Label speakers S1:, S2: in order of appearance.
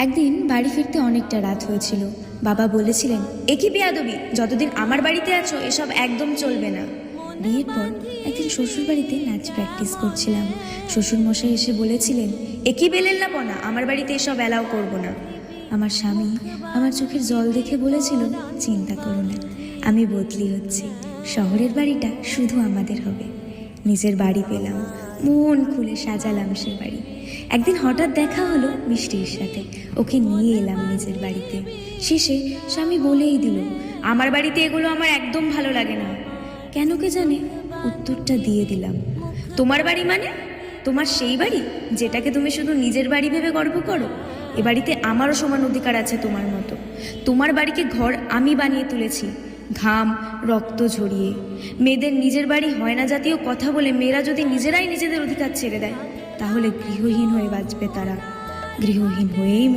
S1: একদিন বাড়ি ফিরতে অনেকটা রাত হয়েছিল। বাবা বলেছিলেন, এ কি বেয়াদবি, যতদিন আমার বাড়িতে আছো এসব একদম চলবে না। বিয়ের পর একদিন শ্বশুর বাড়িতে নাচ প্র্যাকটিস করছিলাম। শ্বশুরমশাই এসে বলেছিলেন, এ কি বেলেল্লাপনা, আমার বাড়িতে এসব অ্যালাউ করবো না। আমার স্বামী আমার চোখের জল দেখে বলেছিল, চিন্তা করো না, আমি বদলি হচ্ছি, শহরের বাড়িটা শুধু আমাদের হবে। নিজের বাড়ি পেলাম, মন খুলে সাজালাম সে বাড়ি। একদিন হঠাৎ দেখা হলো মিষ্টির সাথে, ওকে নিয়ে এলাম নিজের বাড়িতে। শেষে স্বামী বলেই দিল, আমার বাড়িতে এগুলো আমার একদম ভালো লাগে না। কেন কে জানে উত্তরটা দিয়ে দিলাম, তোমার বাড়ি মানে তোমার সেই বাড়ি যেটাকে তুমি শুধু নিজের বাড়ি ভেবে গর্ব করো। এ বাড়িতে আমারও সমান অধিকার আছে তোমার মতো। তোমার বাড়িকে ঘর আমি বানিয়ে তুলেছি, ঘাম রক্ত ঝরিয়ে। মেয়েদের নিজের বাড়ি হয় না জাতীয় কথা বলে মেয়েরা যদি নিজেরাই নিজেদের অধিকার ছেড়ে দেয়, তাহলে গৃহহীন হয়ে বাঁচবে তারা, গৃহহীন হয়েই